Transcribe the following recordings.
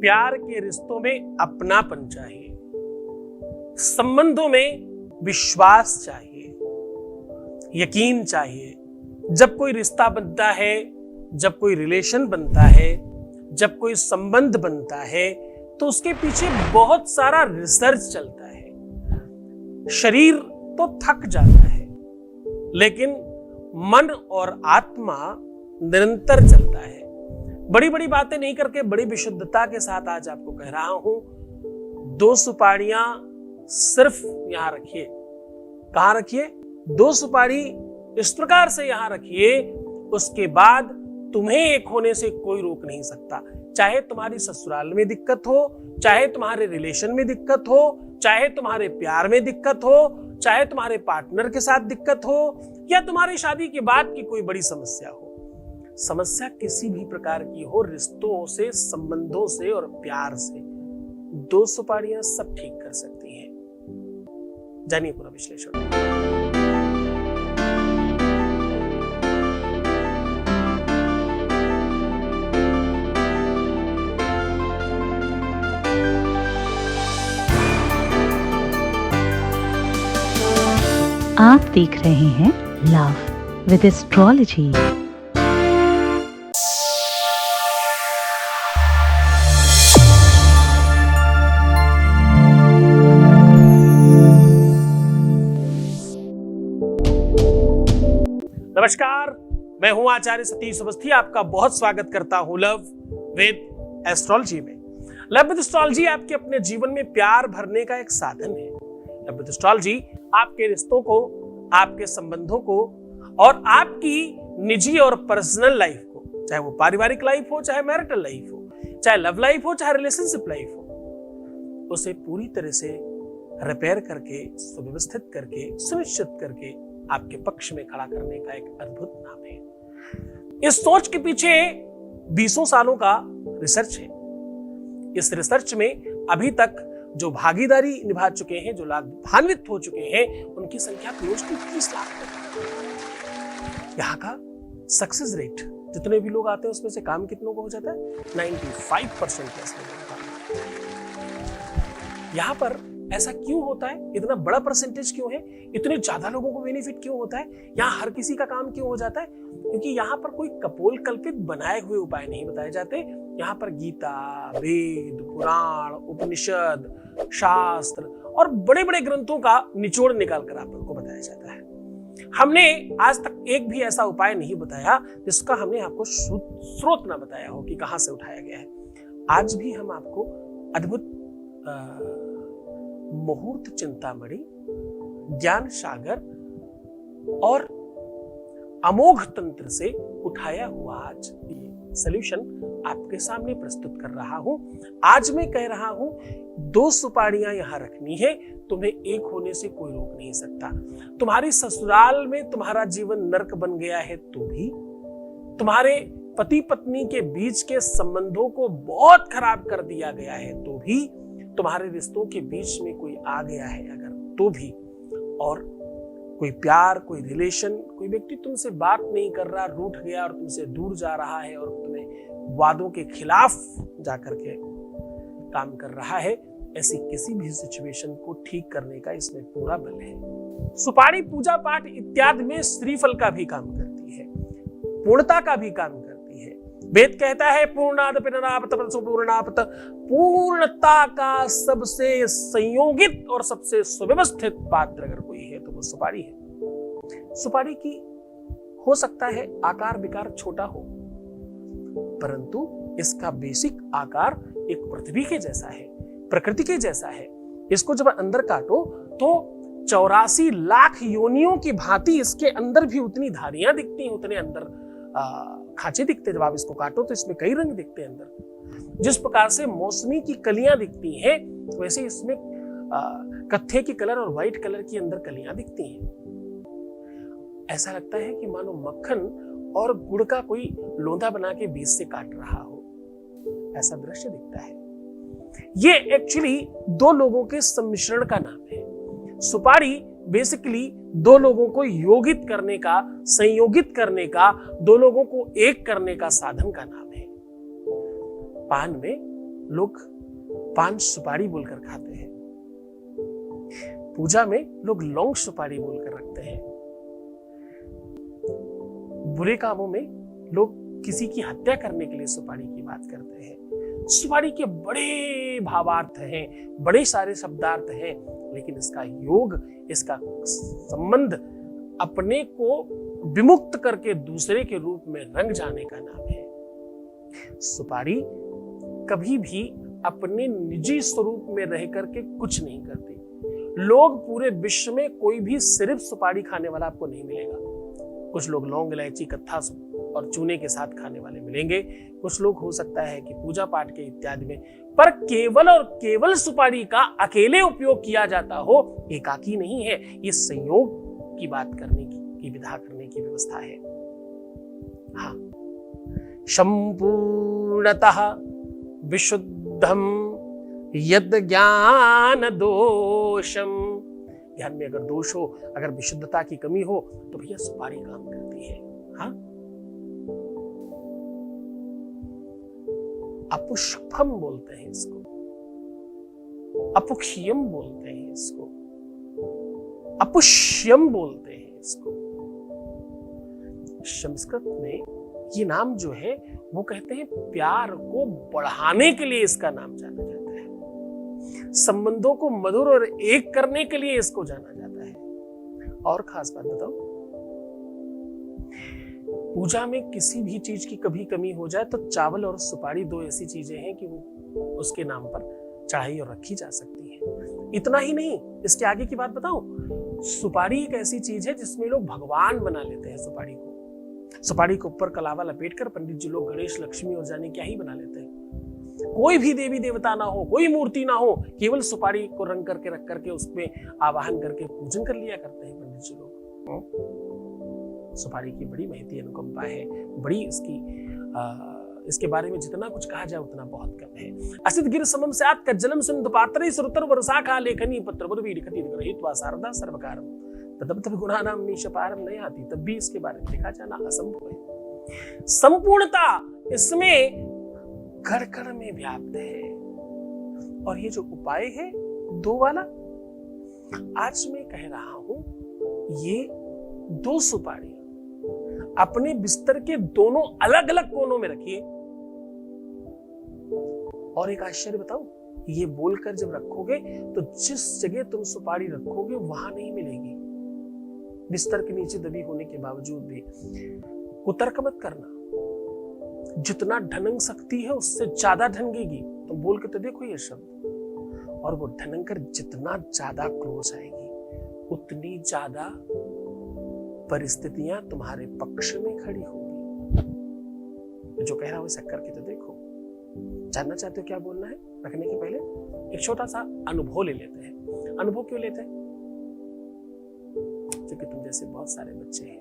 प्यार के रिश्तों में अपनापन चाहिए, संबंधों में विश्वास चाहिए, यकीन चाहिए। जब कोई रिश्ता बनता है, जब कोई रिलेशन बनता है, जब कोई संबंध बनता है, तो उसके पीछे बहुत सारा रिसर्च चलता है। शरीर तो थक जाता है, लेकिन मन और आत्मा निरंतर चलता है। बड़ी बड़ी बातें नहीं करके बड़ी विशुद्धता के साथ आज आपको कह रहा हूं, 2 सुपारियां सिर्फ यहां रखिए। कहां रखिए? 2 सुपारी इस प्रकार से यहां रखिए, उसके बाद तुम्हें एक होने से कोई रोक नहीं सकता। चाहे तुम्हारी ससुराल में दिक्कत हो, चाहे तुम्हारे रिलेशन में दिक्कत हो, चाहे तुम्हारे प्यार में दिक्कत हो, चाहे तुम्हारे पार्टनर के साथ दिक्कत हो, या तुम्हारी शादी के बाद की कोई बड़ी समस्या हो। समस्या किसी भी प्रकार की हो, रिश्तों से, संबंधों से और प्यार से, 2 सुपारियां सब ठीक कर सकती हैं। जानिए पूरा विश्लेषण। आप देख रहे हैं लव विद एस्ट्रोलॉजी। नमस्कार, मैं हूं आचार्य सतीश अवस्थी। आपका बहुत स्वागत करता हूं लव विद एस्ट्रोलॉजी में। लव विद एस्ट्रोलॉजी आपके अपने जीवन में प्यार भरने का एक साधन है। लव विद एस्ट्रोलॉजी आपके रिश्तों को, आपके संबंधों को और आपकी निजी और पर्सनल लाइफ को, चाहे वो पारिवारिक लाइफ हो, चाहे मैरिटल लाइफ हो, चाहे लव लाइफ हो, चाहे रिलेशनशिप लाइफ हो, उसे पूरी तरह से रिपेयर करके, सुव्यवस्थित करके, सुनिश्चित करके आपके पक्ष में खड़ा करने का एक अद्भुत नाम है। इस सोच के पीछे 20 सालों का रिसर्च है। इस रिसर्च में अभी तक जो भागीदारी निभा चुके हैं, जो लाभान्वित हो चुके हैं, उनकी संख्या क्लोज टू 30 लाख है। यहाँ का सक्सेस रेट, जितने भी लोग आते हैं उसमें से काम कितनों को हो जाता है? 95% प्लस लोगों का। यहाँ पर ऐसा क्यों होता है? इतना बड़ा परसेंटेज क्यों है? इतने ज्यादा लोगों को बेनिफिट क्यों होता है? यहाँ हर किसी का काम क्यों हो जाता है? क्योंकि यहाँ पर कोई कपोल कल्पित बनाए हुए उपाय नहीं बताए जाते। यहाँ पर गीता, वेद, पुराण, उपनिषद, शास्त्र और बड़े बड़े ग्रंथों का निचोड़ निकाल कर आपको बताया जाता है। हमने आज तक एक भी ऐसा उपाय नहीं बताया जिसका हमने आपको स्रोत ना बताया हो कि कहां से उठाया गया है। आज भी हम आपको अद्भुत मुहूर्त चिंतामणि, ज्ञान सागर और अमोघ तंत्र से उठाया हुआ आज ये सॉल्यूशन आपके सामने प्रस्तुत कर रहा हूं। आज मैं कह रहा हूं, 2 सुपारियां यहां रखनी है, तुम्हें एक होने से कोई रोक नहीं सकता। तुम्हारी ससुराल में तुम्हारा जीवन नर्क बन गया है तो भी, तुम्हारे पति पत्नी के बीच के संबंधों को बहुत खराब कर दिया गया है तो भी, तुम्हारे रिश्तों के बीच में कोई आ गया है अगर तो भी, और कोई प्यार, कोई रिलेशन, कोई व्यक्ति तुमसे बात नहीं कर रहा, रूठ गया और तुमसे दूर जा रहा है और तुम्हें वादों के खिलाफ जाकर के काम कर रहा है, ऐसी किसी भी सिचुएशन को ठीक करने का इसमें पूरा बल है। सुपारी पूजा पाठ इत्यादि में श्रीफल का भी काम करती है, पूर्णता का भी काम करती है। वेद कहता है पूर्णादपि नरापत पूर्णापत, पूर्णता का सबसे संयोगित और सबसे सुव्यवस्थित पात्र अगर कोई है तो वो सुपारी है। सुपारी की हो सकता है आकार विकार छोटा हो, परंतु इसका बेसिक आकार एक पृथ्वी के जैसा है, प्रकृति के जैसा है। इसको जब अंदर काटो तो 84 लाख योनियों की भांति इसके अंदर भी उतनी धारियां दिखती हैं, उतने अंदर खांचे दिखते। जब आप इसको काटो तो इसमें कई रंग दिखते हैं अंदर। जिस प्रकार से मौसमी की कलियां दिखती हैं, वैसे इसमें कत्थे की कलर और व्हाइट कलर की अंदर कलियां दिखती हैं। ऐसा लगता है कि मानो मक्खन और गुड़ का कोई लोंदा बना के बीच से काट रहा हो, ऐसा दृश्य दिखता है। ये एक्चुअली 2 लोगों के सम्मिश्रण का नाम है। सुपारी बेसिकली 2 लोगों को योगित करने का, संयोगित करने का, 2 लोगों को एक करने का साधन का नाम है। पान में लोग पान सुपारी बोलकर खाते हैं। पूजा में लोग लौंग सुपारी बोलकर रखते हैं। बुरे कामों में लोग किसी की हत्या करने के लिए सुपारी की बात करते हैं। सुपारी के बड़े भावार्थ हैं, बड़े सारे शब्दार्थ हैं, लेकिन इसका योग, इसका संबंध अपने को विमुक्त करके दूसरे के रूप में रंग जाने का नाम है। सुपारी कभी भी अपने निजी स्वरूप में रह करके कुछ नहीं करती। लोग पूरे विश्व में कोई भी सिर्फ सुपारी खाने वाला आपको नहीं मिलेगा। कुछ लोग लौंग, इलायची, कत्था और चूने के साथ खाने वाले मिलेंगे। कुछ लोग हो सकता है कि पूजा पाठ के इत्यादि में, पर केवल और केवल सुपारी का अकेले उपयोग किया जाता हो, एकाकी नहीं है। ये संयोग की बात करने की विधा करने की व्यवस्था है। हाँ, संपूर्णतः विशुद्धम यद ज्ञान दोषम। ज्ञान में अगर दोष हो, अगर विशुद्धता की कमी हो, तो भैया सुपारी काम करती है। हाँ, अपुष्पम बोलते हैं इसको, अपुष्यम बोलते हैं इसको, अपुष्यम बोलते हैं इसको। संस्कृत में ये नाम जो है वो कहते हैं प्यार को बढ़ाने के लिए इसका नाम जाना जाता है, संबंधों को मधुर और एक करने के लिए इसको जाना जाता है। और खास बात बताओ, पूजा में किसी भी चीज की कभी कमी हो जाए तो चावल और सुपारी दो ऐसी चीजें हैं कि वो उसके नाम पर चढ़ाई और रखी जा सकती है। इतना ही नहीं, इसके आगे की बात बताऊं, सुपारी एक ऐसी चीज है जिसमें लोग भगवान बना लेते हैं। सुपारी के ऊपर कलावा लपेट कर पंडित जी लोग गणेश, लक्ष्मी और जाने क्या ही बना लेते हैं। कोई भी देवी देवता ना हो, कोई मूर्ति ना हो, केवल सुपारी को रंग करके रख करके उसमें आवाहन करके पूजन कर लिया करते हैं पंडित जी लोग। सुपारी की बड़ी महती अनुकंपा है, बड़ी इसके बारे में जितना कुछ कहा जाए उतना बहुत कम है। असित गिर समम स्यात् कज्जलम सिंधु पात्रे सुरतर वर्षाखा लेखनी पत्र बुर्वी लिखति ग्रहीत्वा शारदा सर्वकारम तदप्त गुणानाम नीशपारम नहीं आती, तब भी इसके बारे में लिखा जाना असंभव है। संपूर्णता इसमें कण में व्याप्त है। और ये जो उपाय है दो वाला, आज मैं कह रहा हूं, ये दो सुपारी अपने बिस्तर के दोनों अलग अलग कोनों में रखिए। और एक आश्चर्य बताऊं, ये बोलकर जब रखोगे तो जिस जगह तुम सुपारी रखोगे वहां नहीं मिलेगी। बिस्तर के नीचे दबी होने के बावजूद भी कुतर्क मत करना। जितना ढनंग सकती है उससे ज्यादा ढंगेगी। तुम बोल के तो देखो ये शब्द, और वो ढनंग कर जितना ज्यादा क्लोज आएगी उतनी ज्यादा परिस्थितियां तुम्हारे पक्ष में खड़ी होंगी। जो कह रहा हूं वैसा करके तो देखो। जानना चाहते हो क्या बोलना है? रखने के पहले एक छोटा सा अनुभव ले लेते हैं। अनुभव क्यों लेते हैं? क्योंकि तुम जैसे बहुत सारे बच्चे हैं,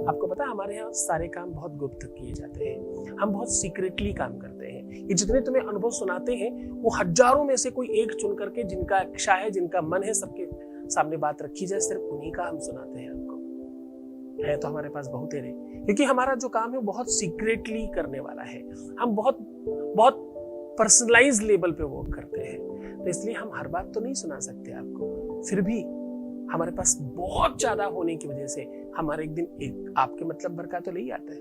आपको पता है हमारे यहाँ सारे काम बहुत गुप्त किए जाते हैं। हम बहुत सीक्रेटली काम करते हैं। ये जितने तुम्हें अनुभव सुनाते हैं वो हजारों में से कोई एक चुन करके, जिनका इच्छा है, जिनका मन है, सबके सामने बात रखी जाए, सिर्फ उन्हीं का हम सुनाते हैं आपको। है तो हमारे पास बहुतेरे, क्योंकि हमारा जो काम है वो बहुत सीक्रेटली करने वाला है। हम बहुत बहुत पर्सनलाइज लेवल पे वर्क करते हैं, तो इसलिए हम हर बात तो नहीं सुना सकते आपको। फिर भी हमारे पास बहुत ज्यादा होने की वजह से हमारे एक दिन एक आपके मतलब भर का तो ले ही आता है।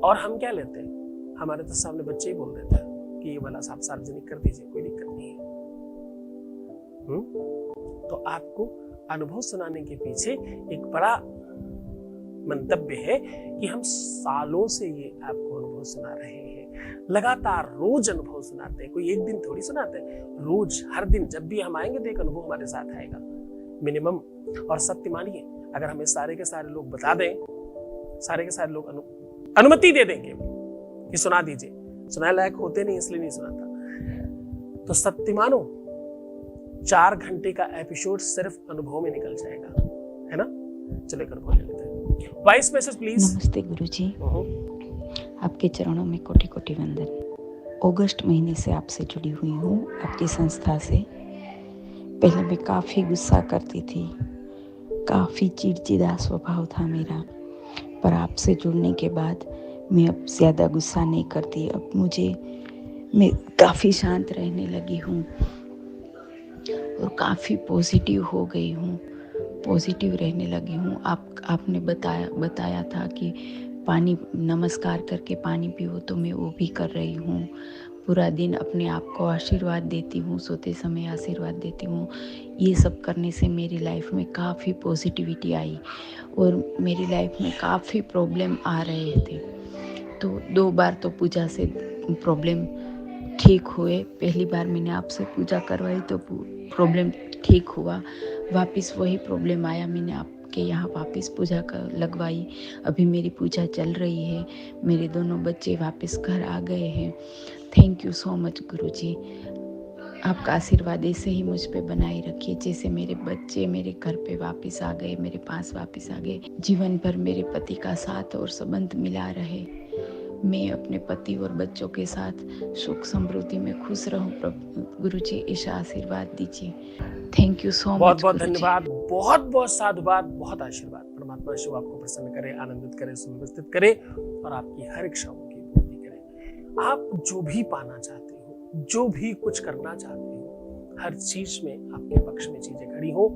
और हम क्या लेते हैं, हमारे तो सामने बच्चे ही बोल देते हैं कि ये वाला आप सार्वजनिक कर दीजिए, कोई दिक्कत नहीं है। तो आपको अनुभव सुनाने के पीछे एक बड़ा मंतव्य है कि हम सालों से ये आपको अनुभव सुना रहे हैं। लगातार रोज अनुभव सुनाते हैं, कोई एक दिन थोड़ी सुनाते हैं, रोज हर दिन जब भी हम आएंगे तो एक अनुभव हमारे साथ आएगा मिनिमम। और सत्य मानिए, अगर हमें सारे के सारे लोग बता दें, सारे के सारे लोग अनुमति दे देंगे कि सुना दीजिए, सुनाए लायक होते नहीं इसलिए नहीं सुनाता, तो सत्य मानो 4 घंटे का एपिसोड सिर्फ अनुभव में निकल जाएगा, है ना? चले कर बोल लेते हैं। Voice message please. नमस्ते गुरुजी, आपके चरणों में कोटि कोटि वंदन। अगस्त महीने से आपसे जुड़ी हुई हूँ, आपकी संस्था से। पहले मैं काफ़ी गुस्सा करती थी, काफ़ी चिड़चिड़ा स्वभाव था मेरा, पर आपसे जुड़ने के बाद मैं अब ज़्यादा गुस्सा नहीं करती। अब मुझे मैं काफ़ी शांत रहने लगी हूँ और काफ़ी पॉजिटिव हो गई हूँ, पॉजिटिव रहने लगी हूँ। आपने बताया था कि पानी नमस्कार करके पानी पियो, तो मैं वो भी कर रही हूँ। पूरा दिन अपने आप को आशीर्वाद देती हूँ, सोते समय आशीर्वाद देती हूँ। ये सब करने से मेरी लाइफ में काफ़ी पॉजिटिविटी आई और मेरी लाइफ में काफ़ी प्रॉब्लम आ रहे थे। तो 2 बार तो पूजा से प्रॉब्लम ठीक हुए। पहली बार मैंने आपसे पूजा करवाई तो प्रॉब्लम ठीक हुआ, वापस वही प्रॉब्लम आया, मैंने आपके यहाँ वापस पूजा लगवाई। अभी मेरी पूजा चल रही है, मेरे दोनों बच्चे वापस घर आ गए हैं। थैंक यू सो मच गुरुजी। आपका आशीर्वाद ऐसे ही मुझ पे बनाए रखिए, जैसे मेरे बच्चे मेरे घर पे वापस आ गए, मेरे पास वापस आ गए। जीवन भर मेरे पति का साथ और संबंध मिला रहे, मैं अपने पति और बच्चों के साथ सुख समृद्धि में खुश रहूं। प्रभु गुरुजी ऐसा आशीर्वाद दीजिए। थैंक यू सो बहुत मच बहुत गुरुजी। धन्यवाद, बहुत बहुत साधुवाद, बहुत आशीर्वाद। परमात्मा शिव आपको प्रसन्न करे, आनंदित करे, सुव्यवस्थित करे और आपकी हर इच्छाओं की पूर्ति करे। आप जो भी पाना चाहते हो, जो भी कुछ करना चाहते हो, हर चीज में आपके पक्ष में चीजें खड़ी हो,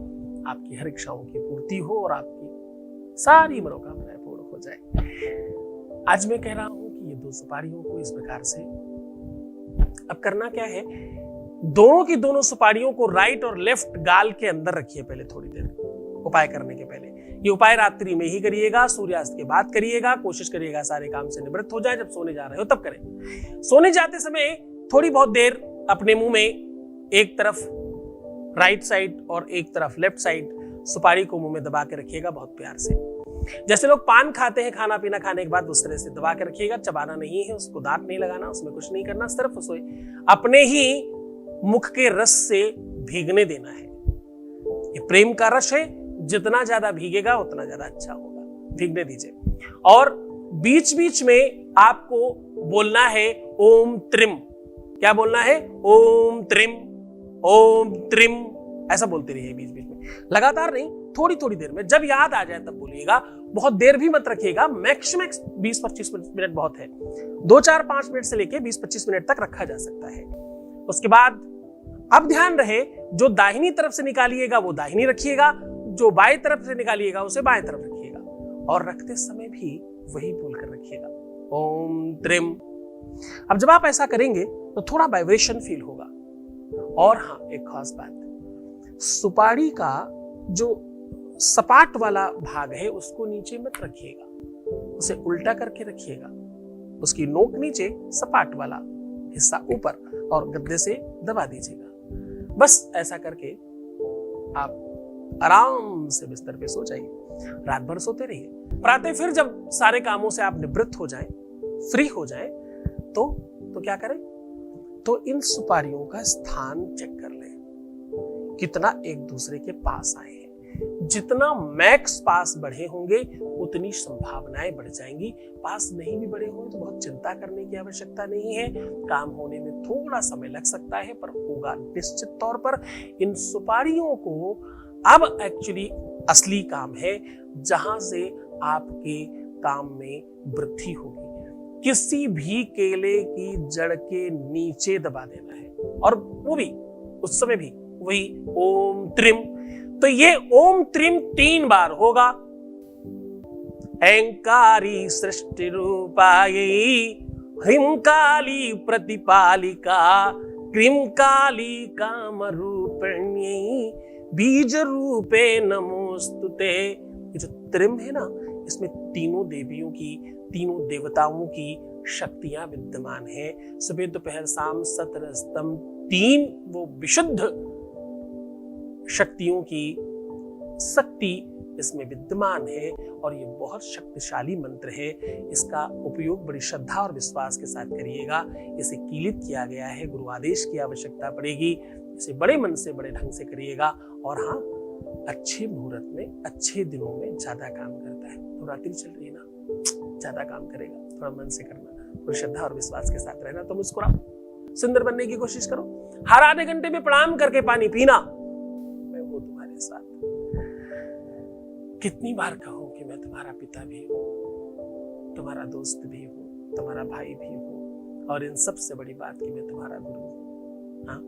आपकी हर इच्छाओं की पूर्ति हो और आपकी सारी मनोकामनाएं पूर्ण हो जाए। आज मैं कह रहा हूं कि ये 2 सुपारियों को इस प्रकार से, अब करना क्या है, दोनों की दोनों सुपारियों को राइट और लेफ्ट गाल के अंदर रखिए पहले थोड़ी देर, उपाय करने के पहले। ये उपाय रात्रि में ही करिएगा, सूर्यास्त के बाद करिएगा। कोशिश करिएगा सारे काम से निवृत्त हो जाए, जब सोने जा रहे हो तब करें। सोने जाते समय थोड़ी बहुत देर अपने मुंह में एक तरफ राइट साइड और एक तरफ लेफ्ट साइड सुपारी को मुंह में दबा के रखिएगा, बहुत प्यार से। जैसे लोग पान खाते हैं खाना पीना खाने के बाद, उस तरह से दबा के रखिएगा। चबाना नहीं है, उसको दांत नहीं लगाना, उसमें कुछ नहीं करना, सिर्फ उसे अपने ही मुख के रस से भीगने देना है। ये प्रेम का रस है, जितना ज्यादा भीगेगा उतना ज्यादा अच्छा होगा, भीगने दीजिए। और बीच बीच में आपको बोलना है ओम त्रिम। क्या बोलना है? ओम त्रिम, ओम त्रिम, ऐसा बोलते रहिए बीच बीच में, लगातार नहीं, थोड़ी थोड़ी देर में। जब याद आ जाए तब बोलिएगा, बहुत देर भी मत रखिएगा, मैक्सिमम 20-25 मिनट बहुत है। 2-4-5 मिनट से लेके 20-25 मिनट तक रखा जा सकता है। उसके बाद अब ध्यान रहे, जो दाहिनी तरफ से निकालिएगा वो दाहिनी रखिएगा, जो बाएं तरफ से निकालिएगा उसे बाएं तरफ रखिएगा, और रखते समय भी वही बोलकर रखिएगा, ओम त्रिम। अब जब आप ऐसा करेंगे तो थोड़ा वाइब्रेशन फील होगा। और हाँ, एक खास बात, सुपारी का जो सपाट वाला भाग है उसको नीचे मत रखिएगा, उसे उल्टा करके रखिएगा। उसकी नोक नीचे, सपाट वाला हिस्सा ऊपर, और गद्दे से दबा दीजिएगा। बस ऐसा करके आप आराम से बिस्तर पे सो जाइए, रात भर सोते रहिए। प्रातः फिर जब सारे कामों से आप निवृत्त हो जाएं, फ्री हो जाएं, तो क्या करें? तो इन सुपारियों का स्थान चेक कर लें, कितना एक दूसरे के पास आए हैं। जितना मैक्स पास बढ़े होंगे उतनी संभावनाएं बढ़ जाएंगी। पास नहीं भी बढ़े होंगे तो बहुत चिंता करने की आवश्यकता नहीं है। काम होने में थोड़ा समय लग सकता है, पर होगा निश्चित तौर पर। इन सुपारियों को अब एक्चुअली असली काम है, जहां से आपके काम में वृद्धि होगी। किसी भी केले की जड़ के नीचे दबा देना है, और वो भी उस समय भी वही ओम त्रिम। तो ये ओम त्रिम 3 बार होगा। ऐंकारी सृष्टि रूपायै ह्रींकाली प्रतिपालिका क्रींकाली काम रूपिण्यै बीज रूपे नमोस्तुते। ये जो त्रिम है ना, इसमें तीनों देवियों की, तीनों देवताओं की शक्तियां विद्यमान है। सुबह दोपहर शाम सत्र स्तंभ 3 वो विशुद्ध शक्तियों की शक्ति इसमें विद्यमान है, और ये बहुत शक्तिशाली मंत्र है। इसका उपयोग बड़ी श्रद्धा और विश्वास के साथ करिएगा। इसे कीलित किया गया है, गुरु आदेश की आवश्यकता पड़ेगी। इसे बड़े मन से, बड़े ढंग से करिएगा। और हाँ, अच्छे मुहूर्त में, अच्छे दिनों में ज्यादा काम करता है। तो रात्रि चल रही है ना, ज्यादा काम करेगा, थोड़ा मन से करना, थोड़ी श्रद्धा और विश्वास के साथ रहना। तो मुस्कुराओ, सुंदर बनने की कोशिश करो। हर आधे घंटे में प्रणाम करके पानी पीना। मैं वो तुम्हारे साथ, कितनी बार कहूं कि मैं तुम्हारा पिता भी हूं, तुम्हारा दोस्त भी हूं, तुम्हारा भाई भी हूं, और इन सबसे बड़ी बात कि मैं तुम्हारा गुरु हूं। हाँ,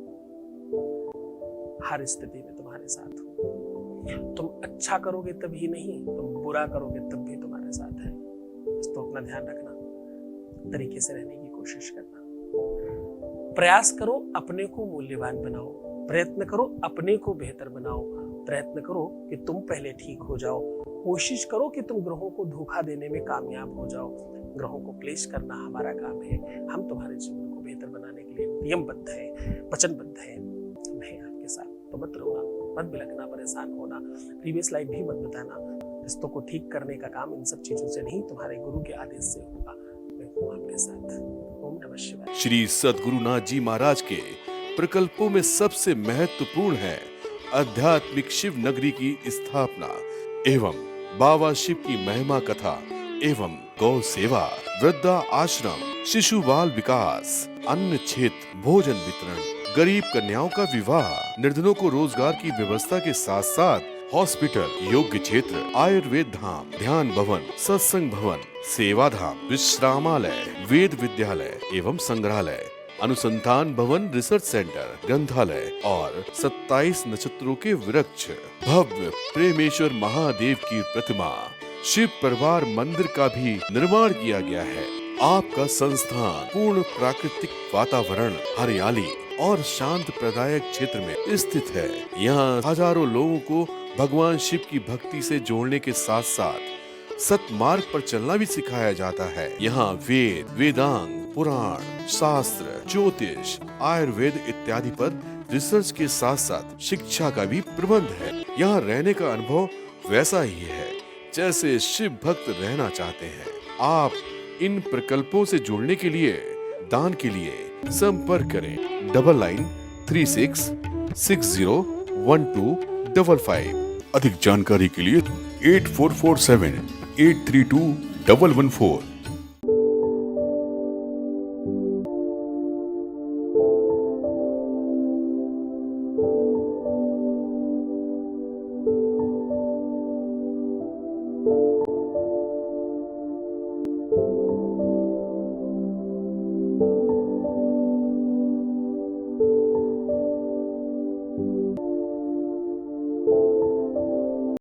हर स्थिति में तुम्हारे साथ हूं। तुम अच्छा करोगे तभी नहीं, तुम बुरा करोगे तब भी तुम्हारे साथ है। बस तो अपना ध्यान रखना, तरीके से रहने की कोशिश करना, प्रयास करो अपने को मूल्यवान बनाओ, प्रयत्न करो अपने को बेहतर बनाओ, प्रयत्न करो कि तुम पहले ठीक हो जाओ, कोशिश करो कि तुम ग्रहों को धोखा देने में कामयाब हो जाओ। ग्रहों को क्लेश करना हमारा काम है। हम तुम्हारे जीवन को बेहतर बनाने के लिए नियमबद्ध है, वचनबद्ध है। मैं आपके साथ, तो मत रोना, मत बिलखना, परेशान होना, प्रीवियस लाइफ भी मत बताना। रिश्तों को ठीक करने का काम इन सब चीजों से नहीं, तुम्हारे गुरु के आदेश से होगा। मैं हूँ आपके साथ। ओम नमः शिवाय। श्री सद्गुरुनाथ जी महाराज के प्रकल्पों में सबसे महत्वपूर्ण है आध्यात्मिक शिव नगरी की स्थापना एवं बाबा शिव की महिमा कथा एवं गौ सेवा, वृद्धा आश्रम, शिशु बाल विकास, अन्न क्षेत्र, भोजन वितरण, गरीब कन्याओं का विवाह, निर्धनों को रोजगार की व्यवस्था के साथ साथ हॉस्पिटल, योग्य क्षेत्र, आयुर्वेद धाम, ध्यान भवन, सत्संग भवन, सेवा धाम, विश्रामालय, वेद विद्यालय एवं संग्रहालय, अनुसंधान भवन, रिसर्च सेंटर, ग्रंथालय और 27 नक्षत्रों के वृक्ष, भव्य प्रेमेश्वर महादेव की प्रतिमा, शिव परिवार मंदिर का भी निर्माण किया गया है। आपका संस्थान पूर्ण प्राकृतिक वातावरण, हरियाली और शांत प्रदायक क्षेत्र में स्थित है। यहाँ हजारों लोगों को भगवान शिव की भक्ति से जोड़ने के साथ साथ सतमार्ग पर चलना भी सिखाया जाता है। यहाँ वेद, वेदांग, पुराण, शास्त्र, ज्योतिष, आयुर्वेद इत्यादि पर रिसर्च के साथ साथ शिक्षा का भी प्रबंध है। यहाँ रहने का अनुभव वैसा ही है जैसे शिव भक्त रहना चाहते हैं। आप इन प्रकल्पों से जुड़ने के लिए, दान के लिए संपर्क करें 9936601255। अधिक जानकारी के लिए 8447832114